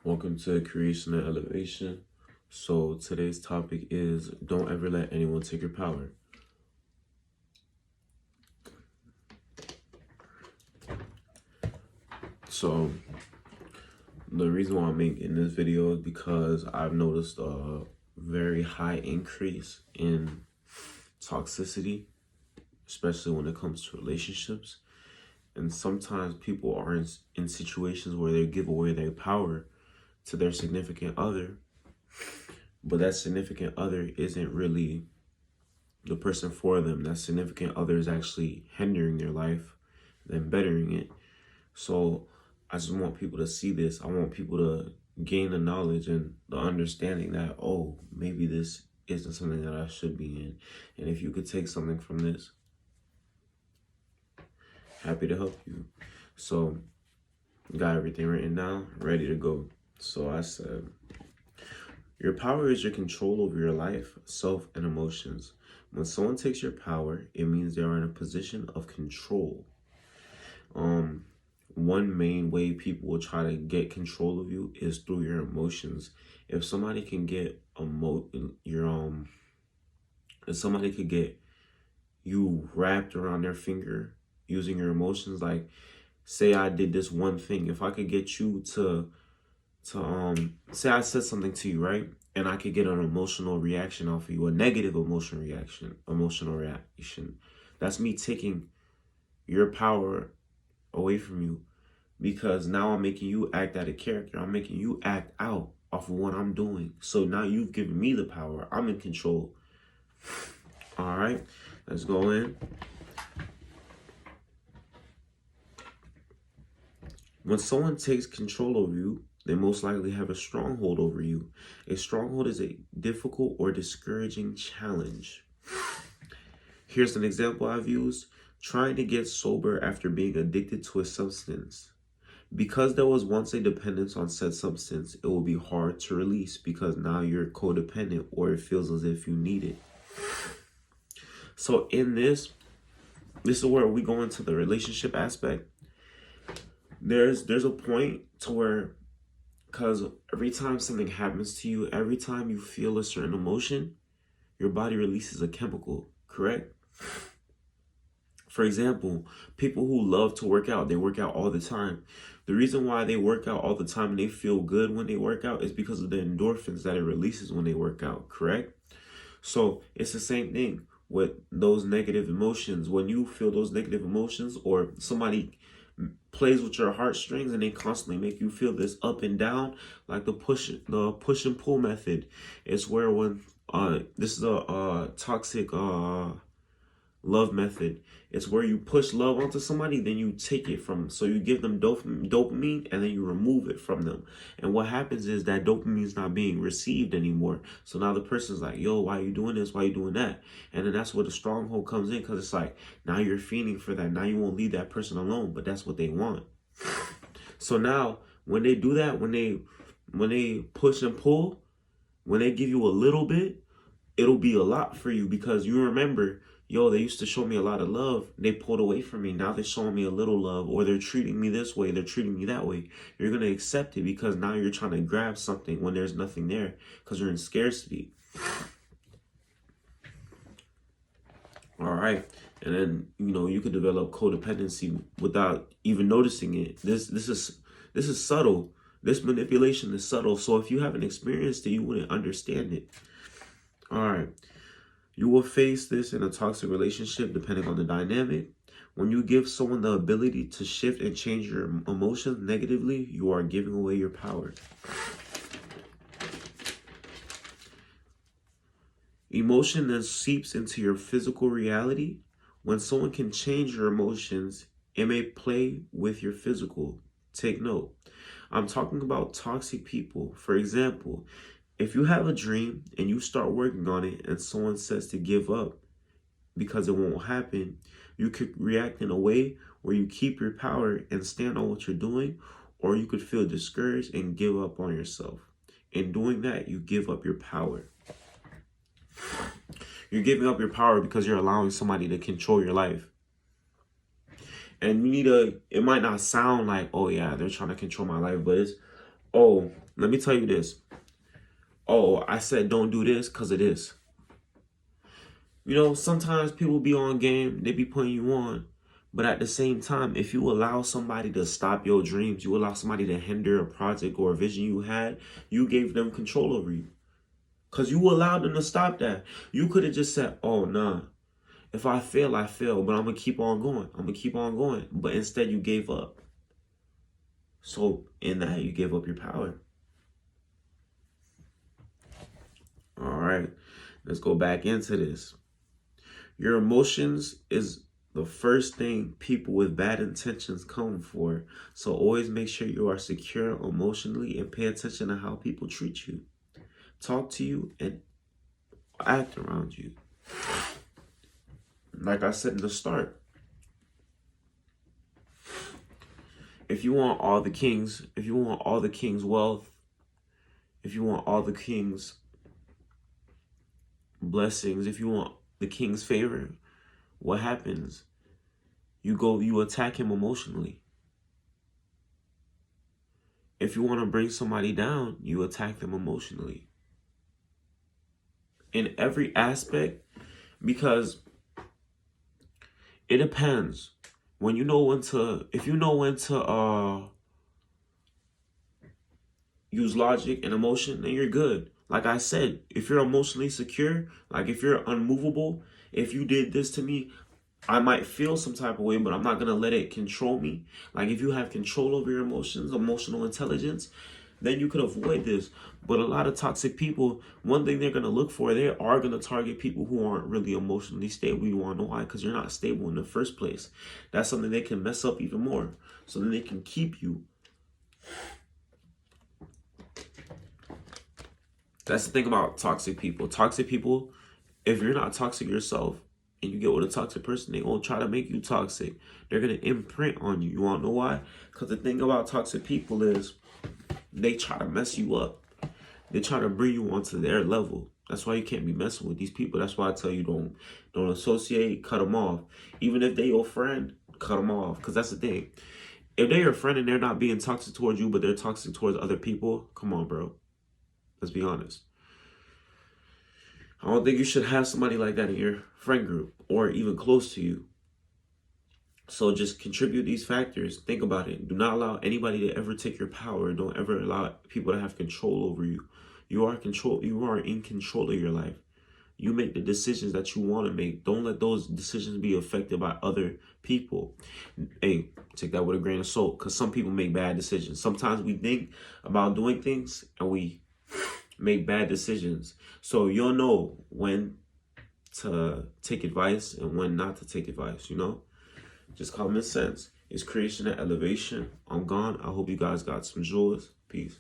Welcome to Creation and Elevation. So today's topic is don't ever let anyone take your power. So the reason why I'm making this video is because I've noticed a very high increase in toxicity, especially when it comes to relationships. And sometimes people are in situations where they give away their power to their significant other, but that significant other isn't really the person for them. That significant other is actually hindering their life than bettering it. So I just want people to see this. I want people to gain the knowledge and the understanding that, oh, maybe this isn't something that I should be in. And if you could take something from this, happy to help you. So got everything written down, ready to go. So I said, your power is your control over your life, self, and emotions. When someone takes your power, it means they are in a position of control. One main way people will try to get control of you is through your emotions. If somebody can get if somebody could get you wrapped around their finger using your emotions, like say I did this one thing, if I could get you to say I said something to you, right? And I could get an emotional reaction off of you, a negative emotional reaction. That's me taking your power away from you, because now I'm making you act out of character. I'm making you act out off of what I'm doing. So now you've given me the power. I'm in control. All right, let's go in. When someone takes control over you, they most likely have a stronghold over you. A stronghold is a difficult or discouraging challenge. Here's an example I've used. Trying to get sober after being addicted to a substance. Because there was once a dependence on said substance, it will be hard to release because now you're codependent, or it feels as if you need it. So in this is where we go into the relationship aspect. There's a point to where, because every time something happens to you, every time you feel a certain emotion, your body releases a chemical, correct? For example, people who love to work out, they work out all the time. The reason why they work out all the time and they feel good when they work out is because of the endorphins that it releases when they work out, correct? So it's the same thing with those negative emotions. When you feel those negative emotions, or somebody plays with your heartstrings and they constantly make you feel this up and down, like the push and pull method. It's where when this is a toxic love method. It's where you push love onto somebody, then you take it from them. So you give them dopamine and then you remove it from them. And what happens is that dopamine is not being received anymore. So now the person's like, yo, why are you doing this? Why are you doing that? And then that's where the stronghold comes in, because it's like, now you're feeding for that. Now you won't leave that person alone, but that's what they want. So now when they do that, when they push and pull, when they give you a little bit, it'll be a lot for you, because you remember, yo, they used to show me a lot of love. They pulled away from me. Now they're showing me a little love, or they're treating me this way. They're treating me that way. You're going to accept it, because now you're trying to grab something when there's nothing there, because you're in scarcity. All right. And then, you could develop codependency without even noticing it. This is subtle. This manipulation is subtle. So if you haven't experienced it, you wouldn't understand it. All right. You will face this in a toxic relationship depending on the dynamic. When you give someone the ability to shift and change your emotions negatively, you are giving away your power. Emotion then seeps into your physical reality. When someone can change your emotions, it may play with your physical. Take note. I'm talking about toxic people. For example, if you have a dream and you start working on it and someone says to give up because it won't happen, you could react in a way where you keep your power and stand on what you're doing, or you could feel discouraged and give up on yourself. In doing that, you give up your power. You're giving up your power because you're allowing somebody to control your life. And it might not sound like, oh yeah, they're trying to control my life, but Oh, let me tell you this. Oh, I said don't do this because of this. You know, sometimes people be on game, they be putting you on. But at the same time, if you allow somebody to stop your dreams, you allow somebody to hinder a project or a vision you had, you gave them control over you. Because you allowed them to stop that. You could have just said, oh, nah. If I fail, I fail. But I'm going to keep on going. I'm going to keep on going. But instead, you gave up. So in that, you gave up your power. All right. Let's go back into this. Your emotions is the first thing people with bad intentions come for. So always make sure you are secure emotionally and pay attention to how people treat you, talk to you, and act around you. Like I said in the start, if you want all the kings, if you want all the king's wealth, if you want all the king's blessings, if you want the king's favor, what happens? You attack him emotionally. If you want to bring somebody down, you attack them emotionally. In every aspect, because it depends. When you know when to, if you know when to use logic and emotion, then you're good. Like I said, if you're emotionally secure, like if you're unmovable, if you did this to me, I might feel some type of way, but I'm not going to let it control me. Like if you have control over your emotions, emotional intelligence, then you could avoid this. But a lot of toxic people, one thing they're going to look for, they are going to target people who aren't really emotionally stable. You want to know why? Because you're not stable in the first place. That's something they can mess up even more. So then they can keep you. That's the thing about toxic people. Toxic people, if you're not toxic yourself and you get with a toxic person, they won't try to make you toxic. They're going to imprint on you. You want to know why? Because the thing about toxic people is they try to mess you up. They try to bring you onto their level. That's why you can't be messing with these people. That's why I tell you don't associate, cut them off. Even if they your friend, cut them off. Because that's the thing. If they're your friend and they're not being toxic towards you, but they're toxic towards other people, come on, bro. Let's be honest. I don't think you should have somebody like that in your friend group or even close to you. So just contribute these factors. Think about it. Do not allow anybody to ever take your power. Don't ever allow people to have control over you. You are in control of your life. You make the decisions that you want to make. Don't let those decisions be affected by other people. Hey, take that with a grain of salt, because some people make bad decisions. Sometimes we think about doing things and we make bad decisions. So you'll know when to take advice and when not to take advice, you know? Just common sense. It's creation and elevation. I'm gone. I hope you guys got some jewels. Peace.